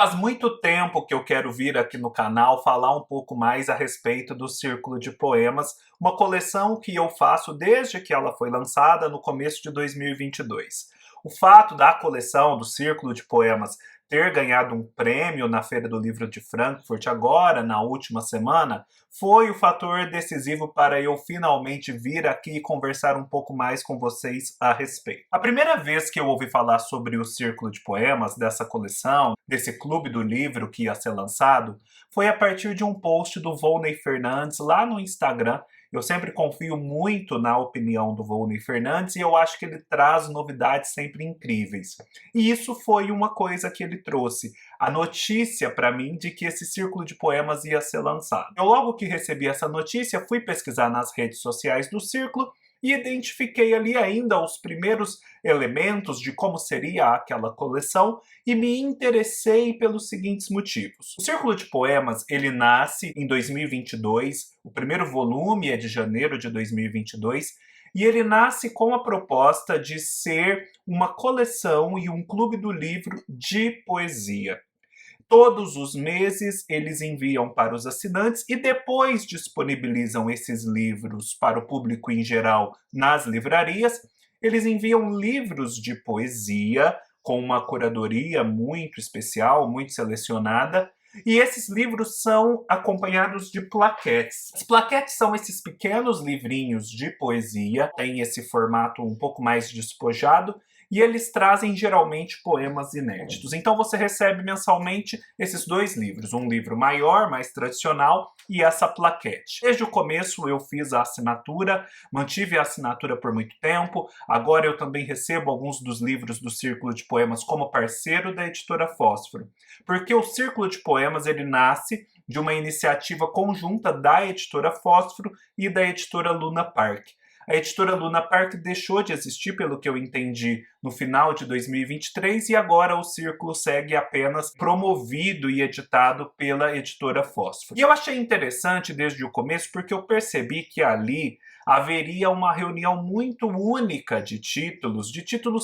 Faz muito tempo que eu quero vir aqui no canal falar um pouco mais a respeito do Círculo de Poemas, uma coleção que eu faço desde que ela foi lançada no começo de 2022. O fato da coleção do Círculo de Poemas ter ganhado um prêmio na Feira do Livro de Frankfurt agora, na última semana, foi o fator decisivo para eu finalmente vir aqui e conversar um pouco mais com vocês a respeito. A primeira vez que eu ouvi falar sobre o Círculo de Poemas, dessa coleção, desse clube do livro que ia ser lançado, foi a partir de um post do Volney Fernandes lá no Instagram. Eu sempre confio muito na opinião do Volney Fernandes e eu acho que ele traz novidades sempre incríveis. E isso foi uma coisa que ele trouxe, a notícia para mim de que esse círculo de poemas ia ser lançado. Eu logo que recebi essa notícia, fui pesquisar nas redes sociais do círculo e identifiquei ali ainda os primeiros elementos de como seria aquela coleção e me interessei pelos seguintes motivos. O Círculo de Poemas, ele nasce em 2022, o primeiro volume é de janeiro de 2022, e ele nasce com a proposta de ser uma coleção e um clube do livro de poesia. Todos os meses eles enviam para os assinantes e depois disponibilizam esses livros para o público em geral nas livrarias. Eles enviam livros de poesia com uma curadoria muito especial, muito selecionada, e esses livros são acompanhados de plaquetes. As plaquetes são esses pequenos livrinhos de poesia, tem esse formato um pouco mais despojado, e eles trazem geralmente poemas inéditos. Então você recebe mensalmente esses dois livros, um livro maior, mais tradicional, e essa plaquete. Desde o começo eu fiz a assinatura, mantive a assinatura por muito tempo, agora eu também recebo alguns dos livros do Círculo de Poemas como parceiro da editora Fósforo, porque o Círculo de Poemas ele nasce de uma iniciativa conjunta da editora Fósforo e da editora Luna Park. A editora Luna Park deixou de existir, pelo que eu entendi, no final de 2023 e agora o Círculo segue apenas promovido e editado pela editora Fósforo. E eu achei interessante desde o começo porque eu percebi que ali haveria uma reunião muito única de títulos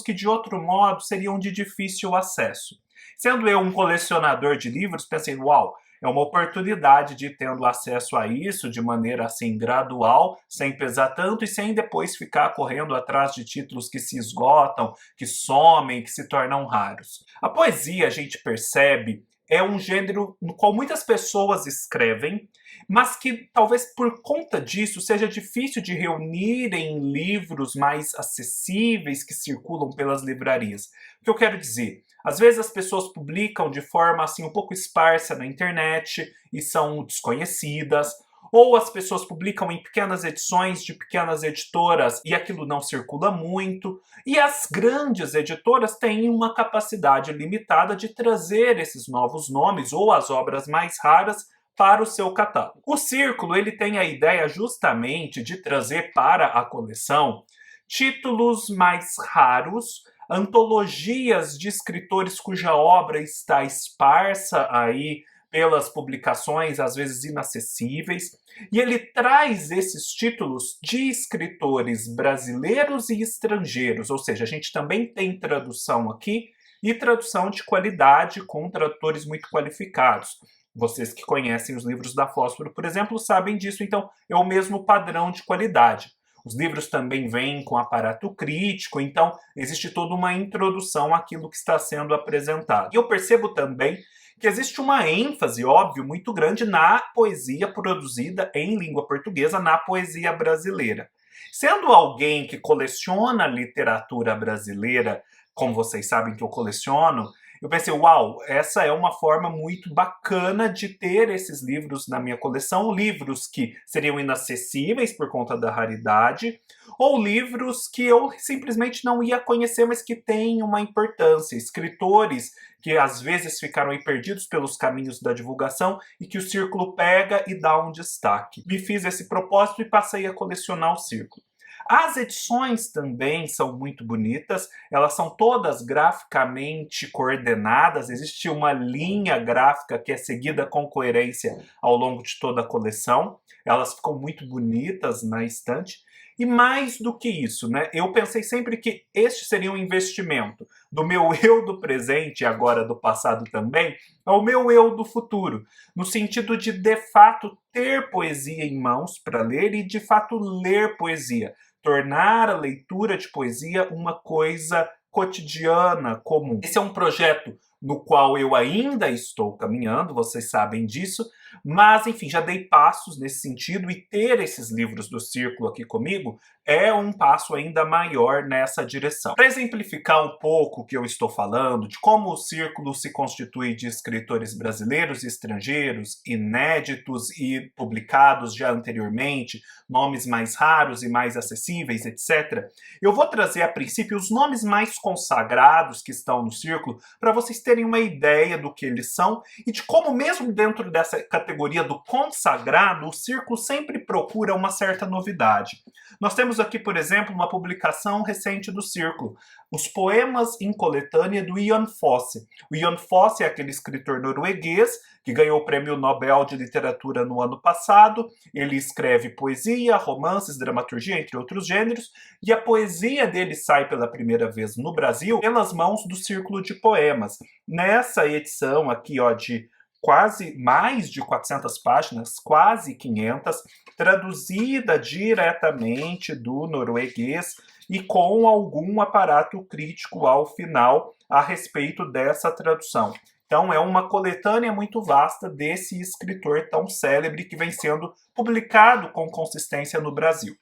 que de outro modo seriam de difícil acesso. Sendo eu um colecionador de livros, pensei, uau, é uma oportunidade de tendo acesso a isso de maneira assim gradual, sem pesar tanto e sem depois ficar correndo atrás de títulos que se esgotam, que somem, que se tornam raros. A poesia, a gente percebe, é um gênero no qual muitas pessoas escrevem, mas que talvez por conta disso seja difícil de reunir em livros mais acessíveis que circulam pelas livrarias. O que eu quero dizer? Às vezes as pessoas publicam de forma assim um pouco esparsa na internet e são desconhecidas, ou as pessoas publicam em pequenas edições de pequenas editoras e aquilo não circula muito, e as grandes editoras têm uma capacidade limitada de trazer esses novos nomes ou as obras mais raras para o seu catálogo. O Círculo ele tem a ideia justamente de trazer para a coleção títulos mais raros, antologias de escritores cuja obra está esparsa aí pelas publicações, às vezes inacessíveis, e ele traz esses títulos de escritores brasileiros e estrangeiros, ou seja, a gente também tem tradução aqui, e tradução de qualidade com tradutores muito qualificados. Vocês que conhecem os livros da Fósforo, por exemplo, sabem disso, então é o mesmo padrão de qualidade. Os livros também vêm com aparato crítico, então existe toda uma introdução àquilo que está sendo apresentado. E eu percebo também que existe uma ênfase, óbvio, muito grande na poesia produzida em língua portuguesa, na poesia brasileira. Sendo alguém que coleciona literatura brasileira, como vocês sabem que eu coleciono, eu pensei, uau, essa é uma forma muito bacana de ter esses livros na minha coleção, livros que seriam inacessíveis por conta da raridade, ou livros que eu simplesmente não ia conhecer, mas que têm uma importância, escritores que às vezes ficaram aí perdidos pelos caminhos da divulgação e que o Círculo pega e dá um destaque. Me fiz esse propósito e passei a colecionar o Círculo. As edições também são muito bonitas, elas são todas graficamente coordenadas, existe uma linha gráfica que é seguida com coerência ao longo de toda a coleção, elas ficam muito bonitas na estante. E mais do que isso, né? Eu pensei sempre que este seria um investimento do meu eu do presente e agora do passado também, ao meu eu do futuro, no sentido de fato ter poesia em mãos para ler e de fato ler poesia, tornar a leitura de poesia uma coisa cotidiana, comum. Esse é um projeto no qual eu ainda estou caminhando, vocês sabem disso, mas enfim, já dei passos nesse sentido e ter esses livros do Círculo aqui comigo é um passo ainda maior nessa direção. Para exemplificar um pouco o que eu estou falando, de como o Círculo se constitui de escritores brasileiros e estrangeiros, inéditos e publicados já anteriormente, nomes mais raros e mais acessíveis, etc., eu vou trazer a princípio os nomes mais consagrados que estão no Círculo para vocês terem uma ideia do que eles são e de como mesmo dentro dessa categoria do consagrado, o Círculo sempre procura uma certa novidade. Nós temos aqui, por exemplo, uma publicação recente do Círculo, os poemas em coletânea do Ian Fosse. O Ian Fosse é aquele escritor norueguês que ganhou o Prêmio Nobel de Literatura no ano passado. Ele escreve poesia, romances, dramaturgia, entre outros gêneros, e a poesia dele sai pela primeira vez no Brasil pelas mãos do Círculo de Poemas. Nessa edição aqui, ó, de quase mais de 400 páginas, quase 500, traduzida diretamente do norueguês e com algum aparato crítico ao final a respeito dessa tradução. Então é uma coletânea muito vasta desse escritor tão célebre que vem sendo publicado com consistência no Brasil.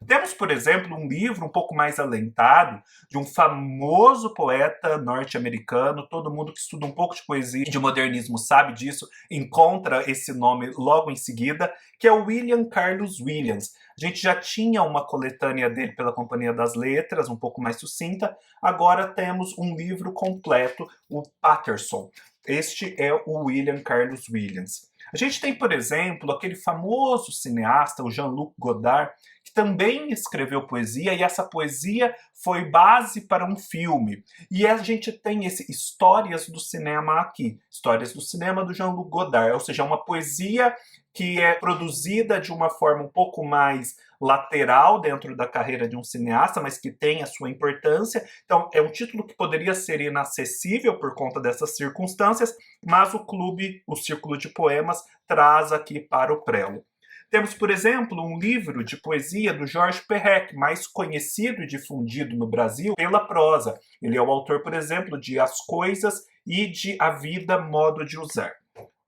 Temos, por exemplo, um livro um pouco mais alentado de um famoso poeta norte-americano. Todo mundo que estuda um pouco de poesia e de modernismo sabe disso, encontra esse nome logo em seguida, que é o William Carlos Williams. A gente já tinha uma coletânea dele pela Companhia das Letras, um pouco mais sucinta. Agora temos um livro completo, o Paterson. Este é o William Carlos Williams. A gente tem, por exemplo, aquele famoso cineasta, o Jean-Luc Godard, que também escreveu poesia, e essa poesia foi base para um filme. E a gente tem esse Histórias do Cinema aqui, Histórias do Cinema do Jean-Luc Godard, ou seja, uma poesia que é produzida de uma forma um pouco mais lateral dentro da carreira de um cineasta, mas que tem a sua importância. Então, é um título que poderia ser inacessível por conta dessas circunstâncias, mas o Círculo de Poemas, traz aqui para o prelo. Temos, por exemplo, um livro de poesia do Georges Perec, mais conhecido e difundido no Brasil pela prosa. Ele é o autor, por exemplo, de As Coisas e de A Vida, Modo de Usar.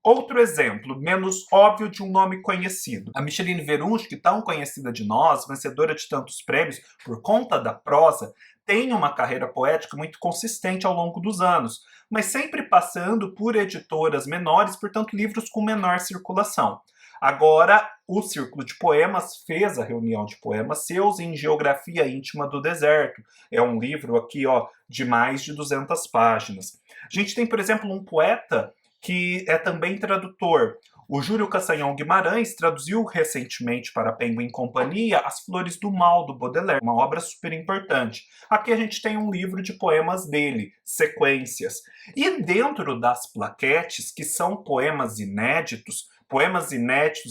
Outro exemplo, menos óbvio, de um nome conhecido. A Micheline Verunski, tão conhecida de nós, vencedora de tantos prêmios por conta da prosa, tem uma carreira poética muito consistente ao longo dos anos, mas sempre passando por editoras menores, portanto livros com menor circulação. Agora, o Círculo de Poemas fez a reunião de poemas seus em Geografia Íntima do Deserto. É um livro aqui, ó, de mais de 200 páginas. A gente tem, por exemplo, um poeta que é também tradutor. O Júlio Castanhão Guimarães traduziu recentemente para a Penguin Companhia As Flores do Mal, do Baudelaire, uma obra super importante. Aqui a gente tem um livro de poemas dele, Sequências. E dentro das plaquetes, que são poemas inéditos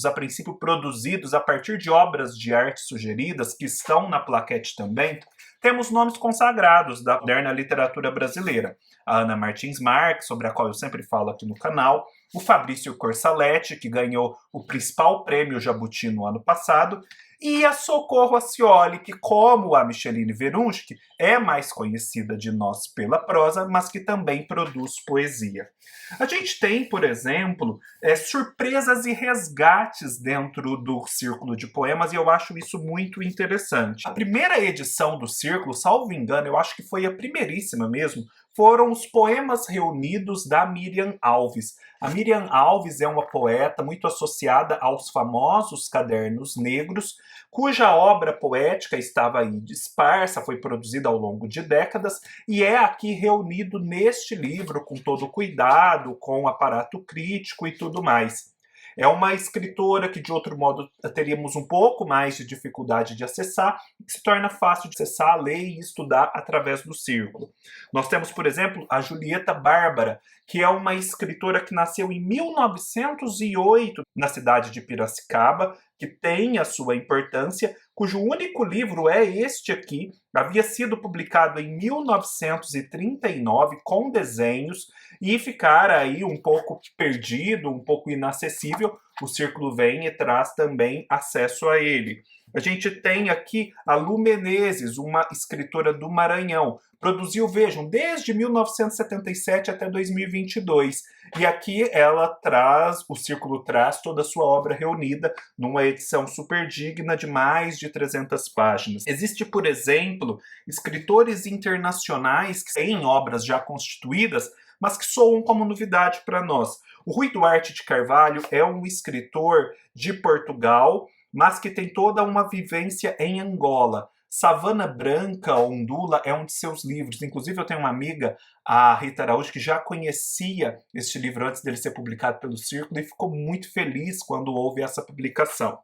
a princípio produzidos a partir de obras de arte sugeridas, que estão na plaquete também, temos nomes consagrados da moderna literatura brasileira. A Ana Martins Marques, sobre a qual eu sempre falo aqui no canal, o Fabrício Corsaletti, que ganhou o principal prêmio Jabuti no ano passado, e a Socorro Acioli, que, como a Micheline Verunski, é mais conhecida de nós pela prosa, mas que também produz poesia. A gente tem, por exemplo, surpresas e resgates dentro do Círculo de Poemas, e eu acho isso muito interessante. A primeira edição do Círculo, salvo engano, eu acho que foi a primeiríssima mesmo, foram os poemas reunidos da Miriam Alves. A Miriam Alves é uma poeta muito associada aos famosos Cadernos Negros, cuja obra poética estava aí dispersa, foi produzida ao longo de décadas, e é aqui reunido neste livro com todo cuidado, com aparato crítico e tudo mais. É uma escritora que, de outro modo, teríamos um pouco mais de dificuldade de acessar, e que se torna fácil de acessar, ler e estudar através do Círculo. Nós temos, por exemplo, a Julieta Bárbara, que é uma escritora que nasceu em 1908 na cidade de Piracicaba, que tem a sua importância, cujo único livro é este aqui, havia sido publicado em 1939 com desenhos e ficara aí um pouco perdido, um pouco inacessível. O Círculo vem e traz também acesso a ele. A gente tem aqui a Lu Menezes, uma escritora do Maranhão. Produziu, vejam, desde 1977 até 2022. E aqui ela traz, o Círculo traz toda a sua obra reunida numa edição super digna de mais de 300 páginas. Existe, por exemplo, escritores internacionais que têm obras já constituídas, mas que soam como novidade para nós. O Rui Duarte de Carvalho é um escritor de Portugal, mas que tem toda uma vivência em Angola. Savana Branca, Ondula, é um de seus livros. Inclusive, eu tenho uma amiga, a Rita Araújo, que já conhecia este livro antes dele ser publicado pelo Círculo e ficou muito feliz quando houve essa publicação.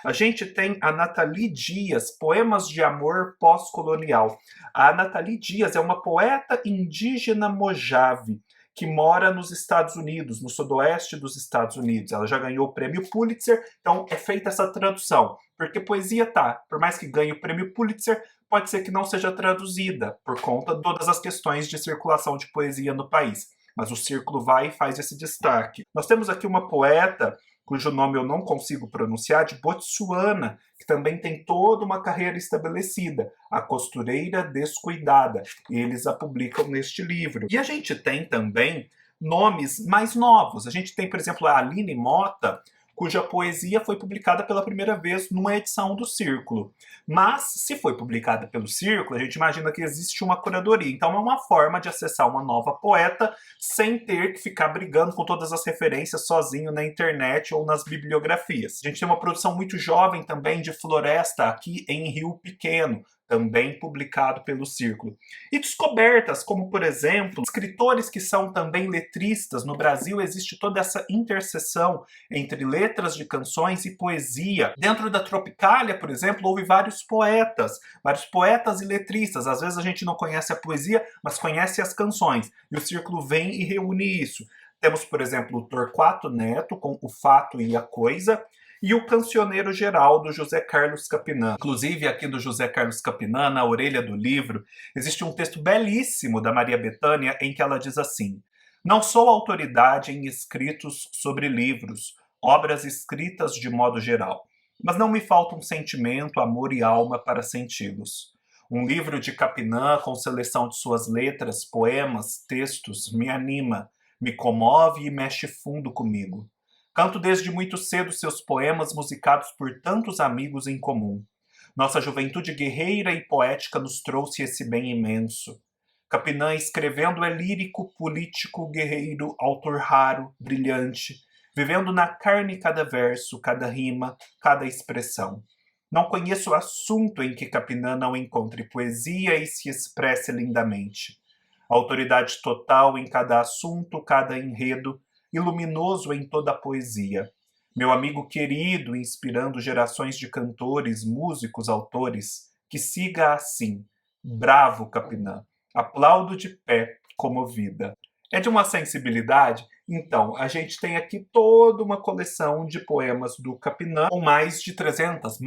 A gente tem a Nathalie Dias, Poemas de Amor Pós-Colonial. A Nathalie Dias é uma poeta indígena mojave que mora nos Estados Unidos, no sudoeste dos Estados Unidos. Ela já ganhou o prêmio Pulitzer, então é feita essa tradução. Porque poesia por mais que ganhe o prêmio Pulitzer, pode ser que não seja traduzida, por conta de todas as questões de circulação de poesia no país. Mas o Círculo vai e faz esse destaque. Nós temos aqui uma poeta cujo nome eu não consigo pronunciar, de Botsuana, que também tem toda uma carreira estabelecida, A Costureira Descuidada. E eles a publicam neste livro. E a gente tem também nomes mais novos. A gente tem, por exemplo, a Aline Mota, cuja poesia foi publicada pela primeira vez numa edição do Círculo. Mas, se foi publicada pelo Círculo, a gente imagina que existe uma curadoria. Então, é uma forma de acessar uma nova poeta sem ter que ficar brigando com todas as referências sozinho na internet ou nas bibliografias. A gente tem uma produção muito jovem também de Floresta, aqui em Rio Pequeno, também publicado pelo Círculo. E descobertas, como, por exemplo, escritores que são também letristas. No Brasil existe toda essa interseção entre letras de canções e poesia. Dentro da Tropicália, por exemplo, houve vários poetas e letristas. Às vezes a gente não conhece a poesia, mas conhece as canções. E o Círculo vem e reúne isso. Temos, por exemplo, o Torquato Neto, com O Fato e a Coisa, e o Cancioneiro Geral, do José Carlos Capinã. Inclusive, aqui do José Carlos Capinã, na orelha do livro, existe um texto belíssimo da Maria Bethânia em que ela diz assim: "Não sou autoridade em escritos sobre livros, obras escritas de modo geral, mas não me falta um sentimento, amor e alma para senti-los. Um livro de Capinã com seleção de suas letras, poemas, textos, me anima, me comove e mexe fundo comigo. Canto desde muito cedo seus poemas musicados por tantos amigos em comum. Nossa juventude guerreira e poética nos trouxe esse bem imenso. Capinã escrevendo é lírico, político, guerreiro, autor raro, brilhante, vivendo na carne cada verso, cada rima, cada expressão. Não conheço assunto em que Capinã não encontre poesia e se expresse lindamente. Autoridade total em cada assunto, cada enredo, e luminoso em toda a poesia. Meu amigo querido, inspirando gerações de cantores, músicos, autores, que siga assim. Bravo, Capinã. Aplaudo de pé, comovida." É de uma sensibilidade? Então, a gente tem aqui toda uma coleção de poemas do Capinã, com mais de 300,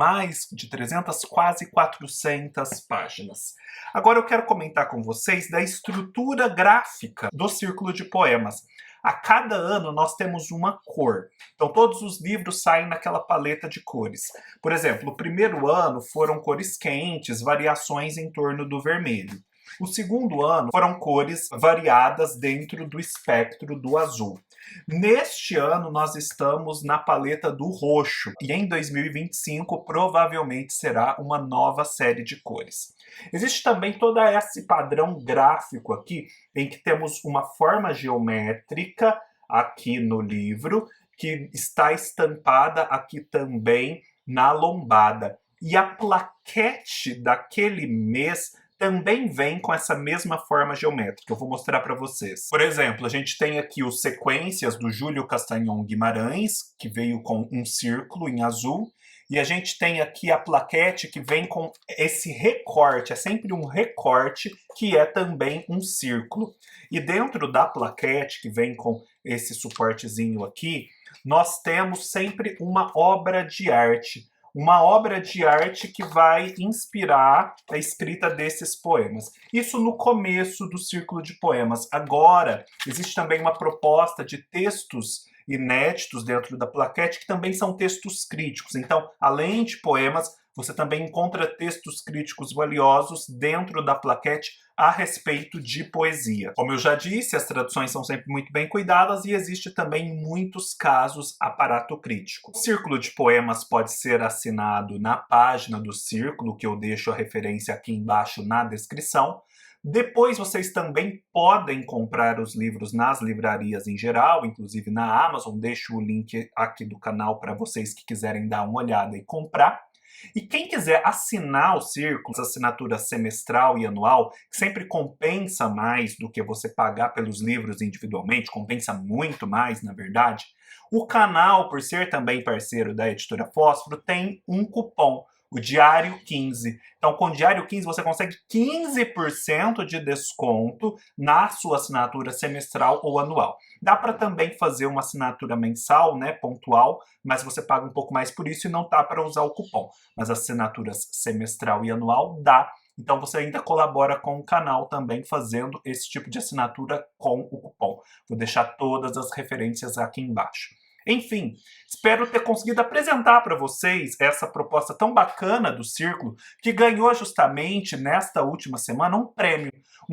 quase 400 páginas. Agora eu quero comentar com vocês da estrutura gráfica do Círculo de Poemas. A cada ano nós temos uma cor. Então todos os livros saem naquela paleta de cores. Por exemplo, o primeiro ano foram cores quentes, variações em torno do vermelho. O segundo ano foram cores variadas dentro do espectro do azul. Neste ano nós estamos na paleta do roxo e em 2025 provavelmente será uma nova série de cores. Existe também todo esse padrão gráfico aqui em que temos uma forma geométrica aqui no livro que está estampada aqui também na lombada. E a plaquete daquele mês também vem com essa mesma forma geométrica. Eu vou mostrar para vocês. Por exemplo, a gente tem aqui os Sequências do Júlio Castanhon Guimarães, que veio com um círculo em azul. E a gente tem aqui a plaquete que vem com esse recorte, é sempre um recorte que é também um círculo. E dentro da plaquete que vem com esse suportezinho aqui, nós temos sempre uma obra de arte. Uma obra de arte que vai inspirar a escrita desses poemas. Isso no começo do círculo de poemas. Agora, existe também uma proposta de textos inéditos dentro da plaquete, que também são textos críticos. Então, além de poemas, você também encontra textos críticos valiosos dentro da plaquete a respeito de poesia. Como eu já disse, as traduções são sempre muito bem cuidadas e existe também em muitos casos aparato crítico. O círculo de poemas pode ser assinado na página do círculo, que eu deixo a referência aqui embaixo na descrição. Depois vocês também podem comprar os livros nas livrarias em geral, inclusive na Amazon. Deixo o link aqui do canal para vocês que quiserem dar uma olhada e comprar. E quem quiser assinar o Círculo, assinatura semestral e anual, que sempre compensa mais do que você pagar pelos livros individualmente, compensa muito mais, na verdade, o canal, por ser também parceiro da Editora Fósforo, tem um cupom, o Diário 15. Então, com o Diário 15, você consegue 15% de desconto na sua assinatura semestral ou anual. Dá para também fazer uma assinatura mensal, né, pontual, mas você paga um pouco mais por isso e não dá para usar o cupom. Mas assinaturas semestral e anual dá. Então você ainda colabora com o canal também fazendo esse tipo de assinatura com o cupom. Vou deixar todas as referências aqui embaixo. Enfim, espero ter conseguido apresentar para vocês essa proposta tão bacana do Círculo, que ganhou justamente nesta última semana um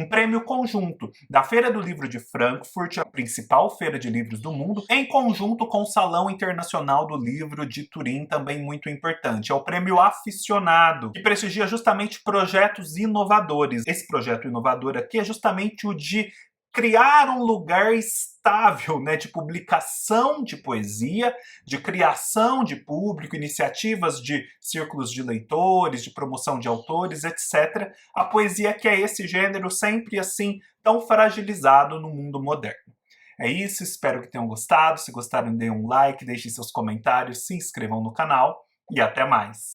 prêmio conjunto da Feira do Livro de Frankfurt, a principal feira de livros do mundo, em conjunto com o Salão Internacional do Livro de Turim, também muito importante. É o prêmio Aficionado, que prestigia justamente projetos inovadores. Esse projeto inovador aqui é justamente o de criar um lugar estável, né, de publicação de poesia, de criação de público, iniciativas de círculos de leitores, de promoção de autores, etc. A poesia que é esse gênero sempre assim tão fragilizado no mundo moderno. É isso, espero que tenham gostado. Se gostaram, deem um like, deixem seus comentários, se inscrevam no canal e até mais!